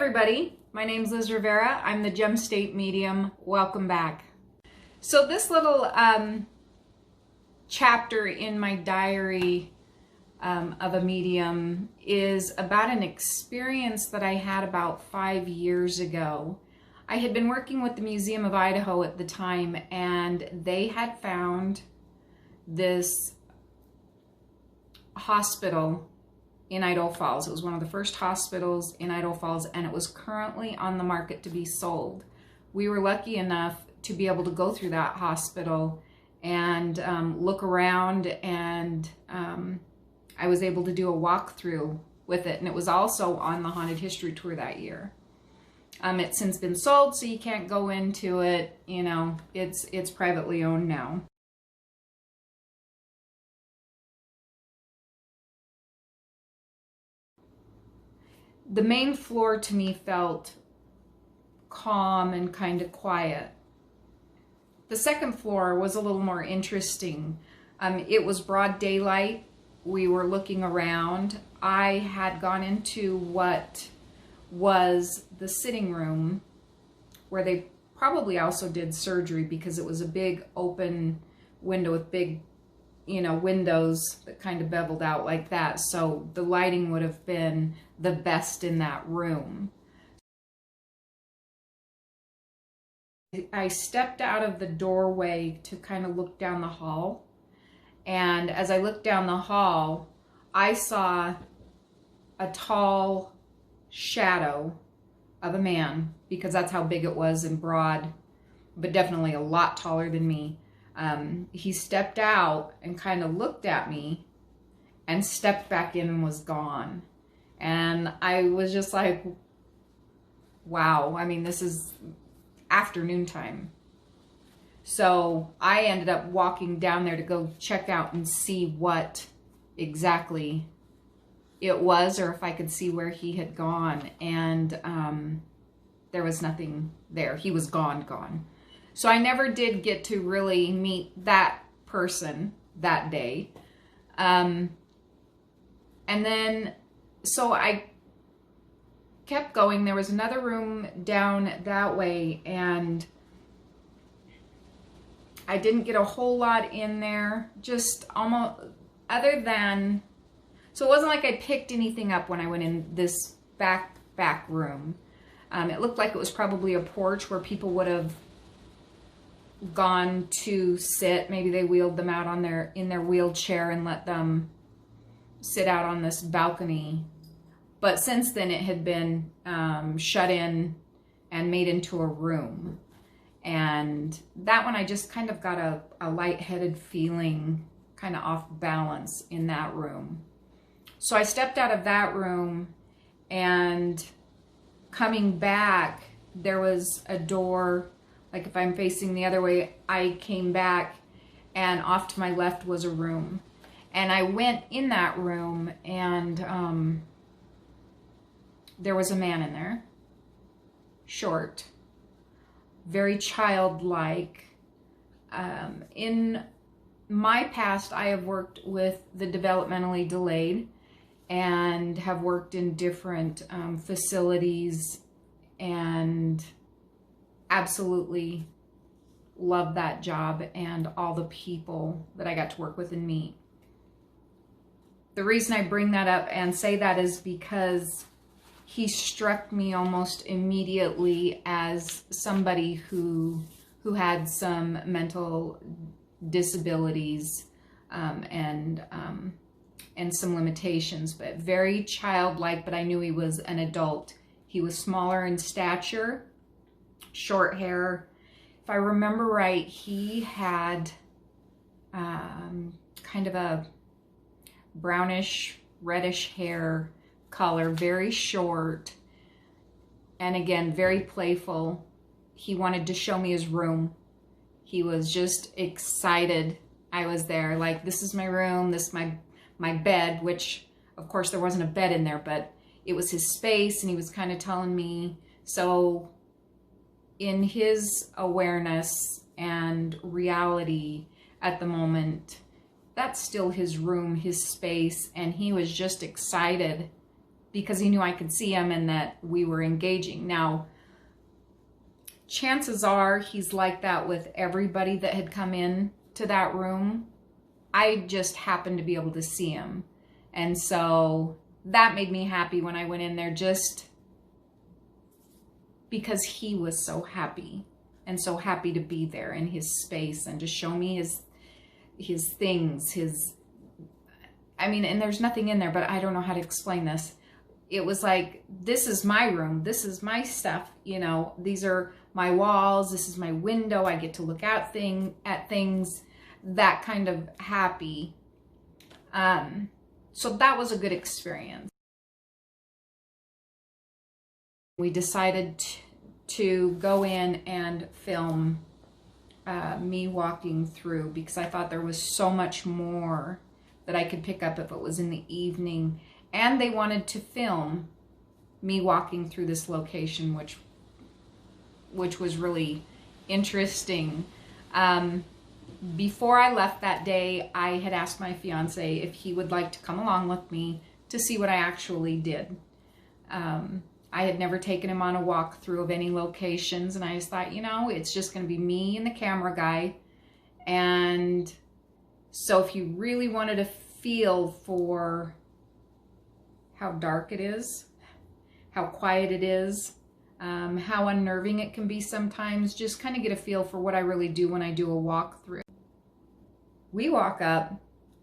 everybody, my name's Liz Rivera. I'm the Gem State Medium. Welcome back. So this little chapter in my diary of a medium is about an experience that I had about 5 years ago. I had been working with the Museum of Idaho at the time, and they had found this hospital in Idaho Falls. It was one of the first hospitals in Idaho Falls, and it was currently on the market to be sold. We were lucky enough to be able to go through that hospital and look around, and I was able to do a walkthrough with it, and it was also on the Haunted History Tour that year. It's since been sold, so you can't go into it. You know, it's privately owned now. The main floor to me felt calm and kind of quiet. The second floor was a little more interesting. It was broad daylight. We were looking around. I had gone into what was the sitting room, where they probably also did surgery, because it was a big open window with big, windows that kind of beveled out like that. So the lighting would have been the best in that room. I stepped out of the doorway to kind of look down the hall. And as I looked down the hall, I saw a tall shadow of a man, because that's how big it was and broad, but definitely a lot taller than me. He stepped out and kind of looked at me and stepped back in and was gone. And I was just like, wow, I mean, this is afternoon time. So I ended up walking down there to go check out and see what exactly it was, or if I could see where he had gone. And there was nothing there. He was gone. So I never did get to really meet that person that day. And then, so I kept going. There was another room down that way, and I didn't get a whole lot in there, just almost, other than, so it wasn't like I picked anything up when I went in this back room. It looked like it was probably a porch where people would have gone to sit. Maybe they wheeled them out on in their wheelchair and let them sit out on this balcony. But since then it had been shut in and made into a room. And that one I just kind of got a lightheaded feeling, kind of off balance in that room. So I stepped out of that room, and coming back, there was a door. Like if I'm facing the other way, I came back, and off to my left was a room. And I went in that room, and there was a man in there, short, very childlike. In my past, I have worked with the developmentally delayed and have worked in different facilities, and absolutely love that job and all the people that I got to work with and meet. The reason I bring that up and say that is because he struck me almost immediately as somebody who had some mental disabilities and some limitations, but very childlike. But I knew he was an adult. He was smaller in stature, short hair. If I remember right, he had kind of a brownish, reddish hair color, very short, and again, very playful. He wanted to show me his room. He was just excited I was there. Like, this is my room, this is my bed, which of course there wasn't a bed in there, but it was his space, and he was kind of telling me. So in his awareness and reality at the moment, that's still his room, his space, and he was just excited because he knew I could see him and that we were engaging. Now, chances are he's like that with everybody that had come in to that room. I just happened to be able to see him. And so that made me happy when I went in there, just because he was so happy and so happy to be there in his space and to show me his things, and there's nothing in there, but I don't know how to explain this. It was like, this is my room. This is my stuff. These are my walls. This is my window. I get to look out at things, that kind of happy. So that was a good experience. We decided to go in and film me walking through, because I thought there was so much more that I could pick up if it was in the evening. And they wanted to film me walking through this location, which was really interesting. Before I left that day, I had asked my fiance if he would like to come along with me to see what I actually did. I had never taken him on a walkthrough of any locations, and I just thought, it's just going to be me and the camera guy. And so if you really wanted a feel for how dark it is, how quiet it is, how unnerving it can be sometimes, just kind of get a feel for what I really do when I do a walkthrough. We walk up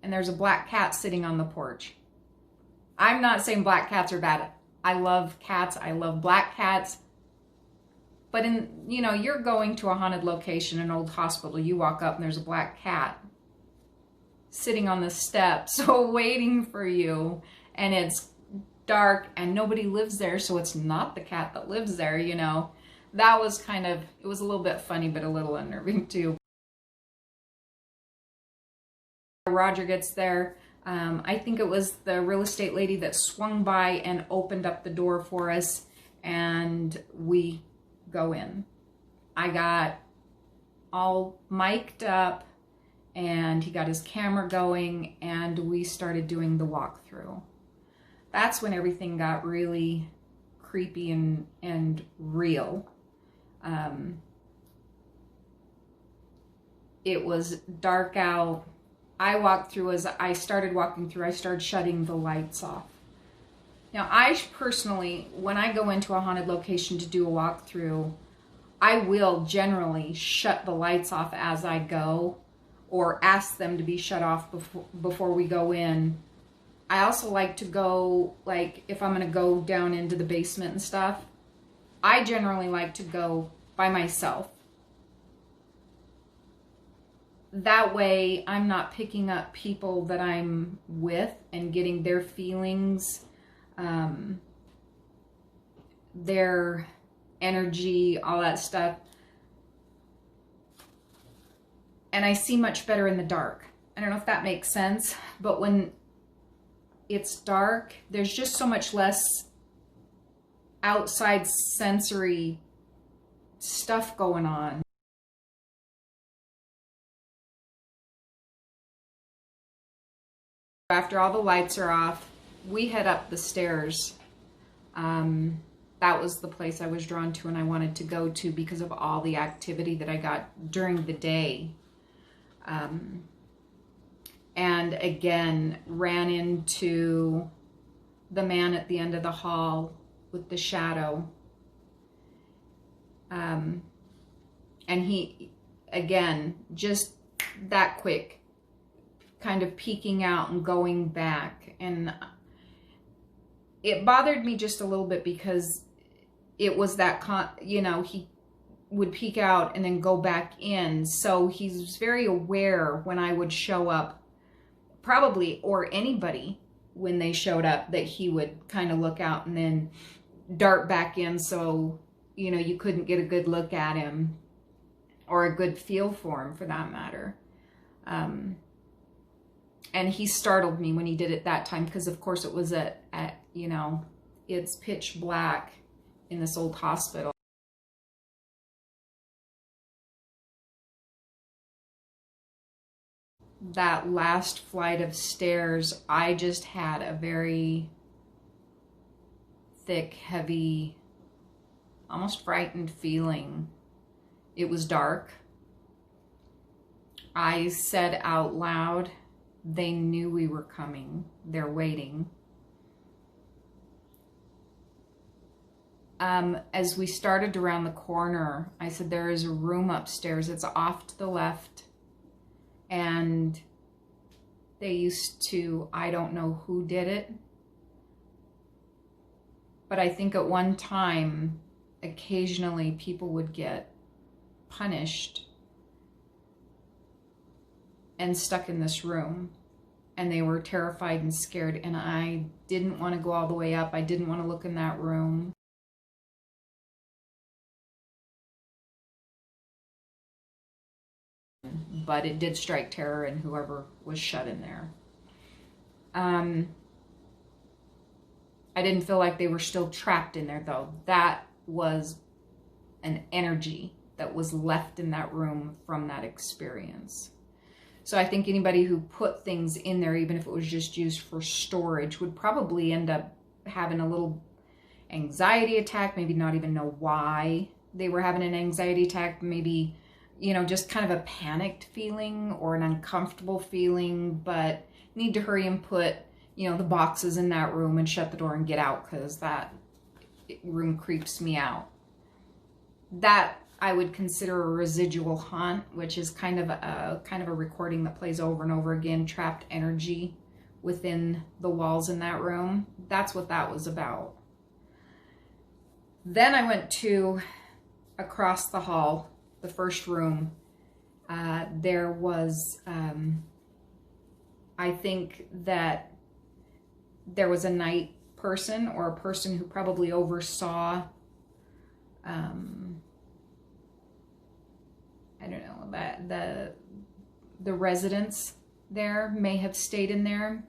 and there's a black cat sitting on the porch. I'm not saying black cats are bad. I love cats. I love black cats. But you're going to a haunted location, an old hospital, you walk up and there's a black cat sitting on the steps waiting for you, and it's dark and nobody lives there, so it's not the cat that lives there. That was it was a little bit funny, but a little unnerving too. Roger gets there. I think it was the real estate lady that swung by and opened up the door for us, and we go in. I got all mic'd up and he got his camera going, and we started doing the walkthrough. That's when everything got really creepy and real. It was dark out. As I started walking through, I started shutting the lights off. Now, I personally, when I go into a haunted location to do a walkthrough, I will generally shut the lights off as I go, or ask them to be shut off before we go in. I also like to go, if I'm going to go down into the basement and stuff, I generally like to go by myself. That way I'm not picking up people that I'm with and getting their feelings, their energy, all that stuff. And I see much better in the dark. I don't know if that makes sense, but when it's dark, there's just so much less outside sensory stuff going on. After all the lights are off, we head up the stairs. That was the place I was drawn to and I wanted to go to because of all the activity that I got during the day. And again, ran into the man at the end of the hall with the shadow. And he, again, just that quick, kind of peeking out and going back. And it bothered me just a little bit because it was that, he would peek out and then go back in. So he's very aware when I would show up, probably, or anybody when they showed up, that he would kind of look out and then dart back in. So, you couldn't get a good look at him or a good feel for him for that matter. And he startled me when he did it that time, because of course it was at it's pitch black in this old hospital. That last flight of stairs, I just had a very thick, heavy, almost frightened feeling. It was dark. I said out loud, they knew we were coming. They're waiting. As we started around the corner, I said, there is a room upstairs. It's off to the left. And they used to, I don't know who did it, but I think at one time, occasionally people would get punished and stuck in this room. And they were terrified and scared. And I didn't want to go all the way up. I didn't want to look in that room. But it did strike terror in whoever was shut in there. I didn't feel like they were still trapped in there, though. That was an energy that was left in that room from that experience. So I think anybody who put things in there, even if it was just used for storage, would probably end up having a little anxiety attack, maybe not even know why they were having an anxiety attack, maybe, you know, just kind of a panicked feeling or an uncomfortable feeling, but need to hurry and put, you know, the boxes in that room and shut the door and get out, because that room creeps me out. That I would consider a residual haunt, which is kind of a recording that plays over and over again, trapped energy within the walls in that room. That's what that was about. Then I went to across the hall, the first room. There was, I think that there was a night person or a person who probably oversaw, I don't know, that the residents there may have stayed in there.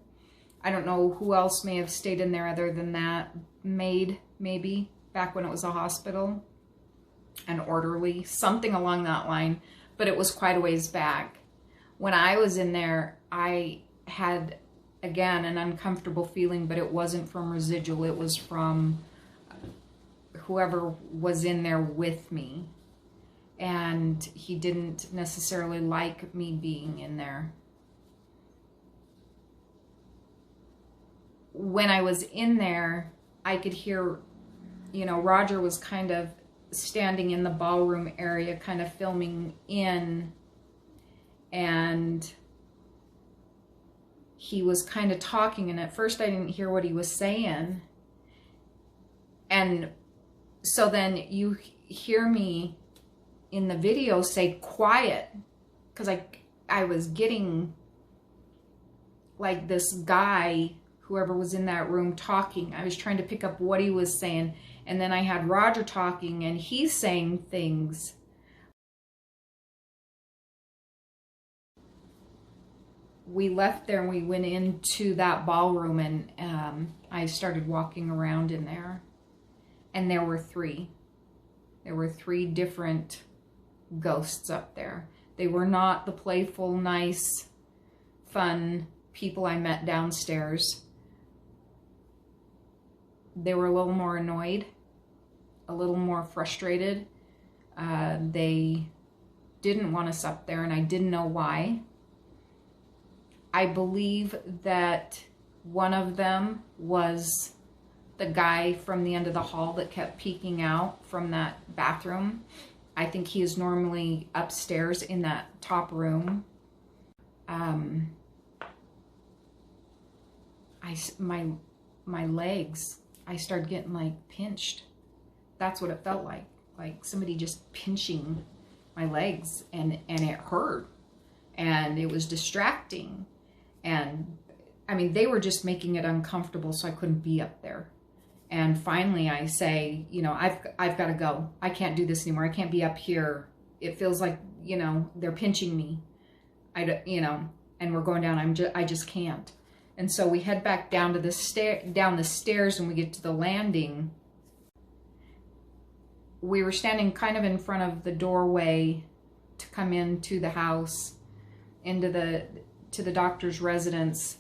I don't know who else may have stayed in there other than that maid, maybe, back when it was a hospital, an orderly, something along that line, but it was quite a ways back. When I was in there, I had, again, an uncomfortable feeling, but it wasn't from residual, it was from whoever was in there with me. And he didn't necessarily like me being in there. When I was in there, I could hear, you know, Roger was kind of standing in the ballroom area, kind of filming in, and he was kind of talking, and at first I didn't hear what he was saying. And so then you hear me in the video say quiet, because I was getting like this guy, whoever was in that room, talking. I was trying to pick up what he was saying, and then I had Roger talking and he's saying things. We left there and we went into that ballroom, and I started walking around in there, and there were three different ghosts up there. They were not the playful, nice, fun people I met downstairs. They were a little more annoyed, a little more frustrated. They didn't want us up there, and I didn't know why. I believe that one of them was the guy from the end of the hall that kept peeking out from that bathroom. I think he is normally upstairs in that top room. My legs, I started getting like pinched. That's what it felt like somebody just pinching my legs, and it hurt, and it was distracting. And I mean, they were just making it uncomfortable, so I couldn't be up there. And finally I say, you know, I've got to go. I can't do this anymore. I can't be up here. It feels like, you know, they're pinching me. You know, and we're going down. I just can't. And so we head back down to down the stairs, and we get to the landing. We were standing kind of in front of the doorway to come into the house, to the doctor's residence.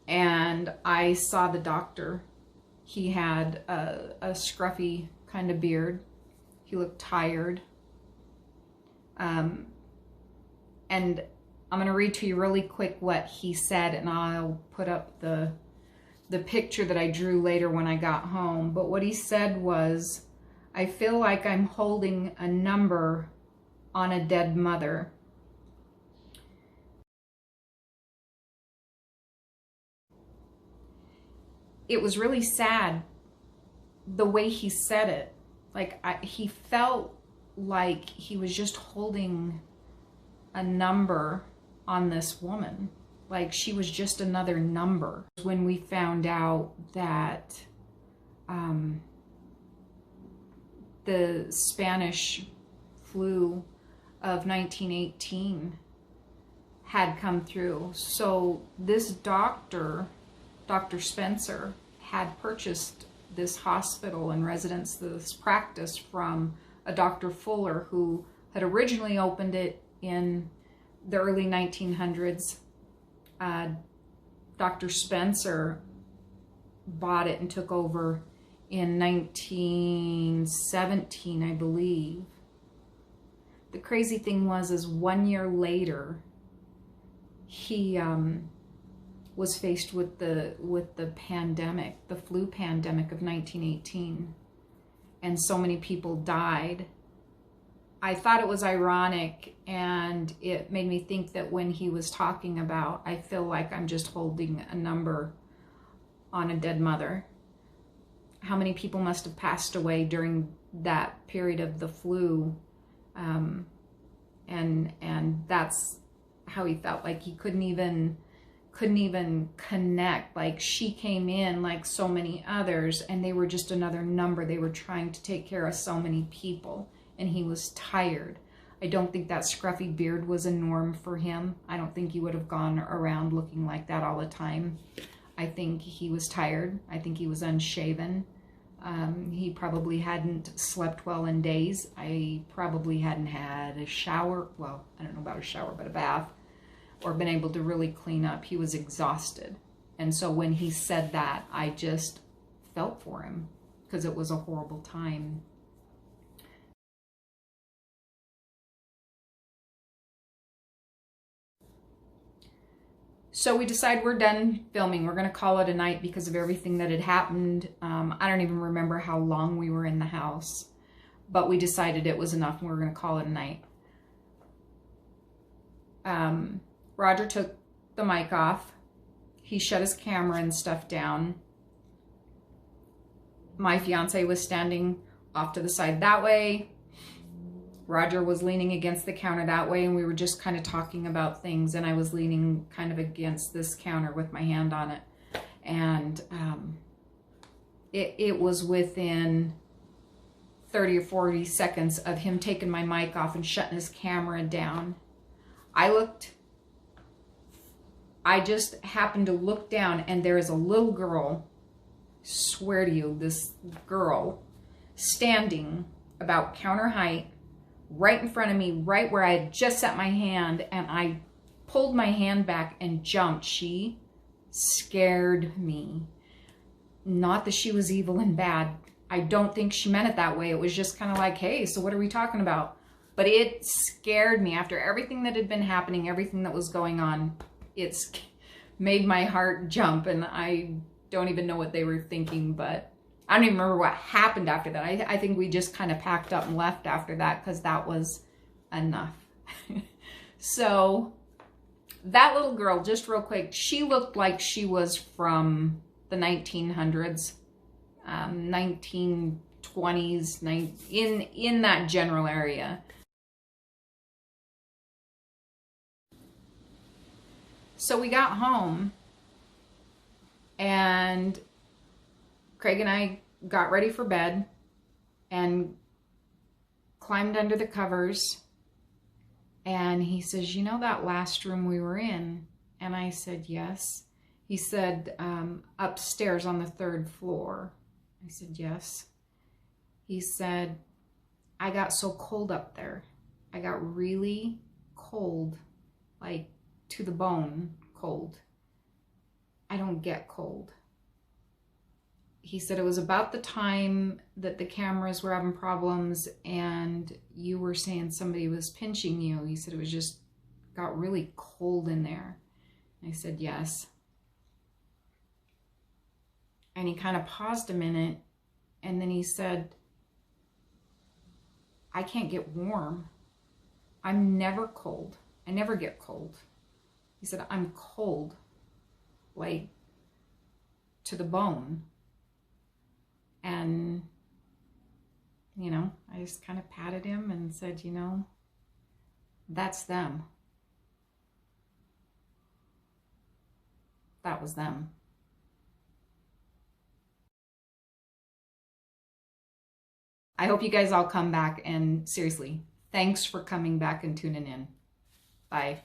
And I saw the doctor. He had a scruffy kind of beard. He looked tired. And I'm going to read to you really quick what he said, and I'll put up the picture that I drew later when I got home. But what he said was, "I feel like I'm holding a number on a dead mother." It was really sad the way he said it. Like, he felt like he was just holding a number on this woman. Like, she was just another number. When we found out that the Spanish flu of 1918 had come through. So this doctor, Dr. Spencer, had purchased this hospital and residence, this practice, from a Dr. Fuller, who had originally opened it in the early 1900s. Dr. Spencer bought it and took over in 1917, I believe. The crazy thing is 1 year later, he was faced with the pandemic, the flu pandemic of 1918, and so many people died. I thought it was ironic, and it made me think that when he was talking about, "I feel like I'm just holding a number on a dead mother," how many people must have passed away during that period of the flu, and that's how he felt. Like, he couldn't even connect. Like, she came in like so many others, and they were just another number. They were trying to take care of so many people, and he was tired. I don't think that scruffy beard was a norm for him. I don't think he would have gone around looking like that all the time. I think he was tired. I think he was unshaven. He probably hadn't slept well in days. I probably hadn't had a shower. Well, I don't know about a shower, but a bath, or been able to really clean up. He was exhausted. And so when he said that, I just felt for him, because it was a horrible time. So we decide we're done filming. We're going to call it a night because of everything that had happened. I don't even remember how long we were in the house, but we decided it was enough and we were going to call it a night. Roger took the mic off. He shut his camera and stuff down. My fiance was standing off to the side that way. Roger was leaning against the counter that way, and we were just kind of talking about things, and I was leaning kind of against this counter with my hand on it. And it was within 30 or 40 seconds of him taking my mic off and shutting his camera down. I just happened to look down, and there is a little girl, swear to you, this girl, standing about counter height, right in front of me, right where I had just set my hand, and I pulled my hand back and jumped. She scared me. Not that she was evil and bad. I don't think she meant it that way. It was just kind of like, hey, so what are we talking about? But it scared me. After everything that had been happening, everything that was going on, it's made my heart jump, and I don't even know what they were thinking, but I don't even remember what happened after that. I think we just kind of packed up and left after that, because that was enough. So that little girl, just real quick, she looked like she was from the 1900s, 1920s, in that general area. So we got home, and Craig and I got ready for bed and climbed under the covers, and he says, "You know that last room we were in?" And I said, "Yes." He said, "Upstairs on the 3rd floor." I said, "Yes." He said, "I got so cold up there. I got really cold, like to the bone cold. I don't get cold." he said it was about the time that the cameras were having problems and you were saying somebody was pinching you. He said it was just got really cold in there. I said, yes. And he kind of paused a minute, and then he said, I can't get warm. I'm never cold. I never get cold. He said, I'm cold, like to the bone. And, you know, I just kind of patted him and said, you know, that's them. That was them. I hope you guys all come back, and seriously, thanks for coming back and tuning in. Bye.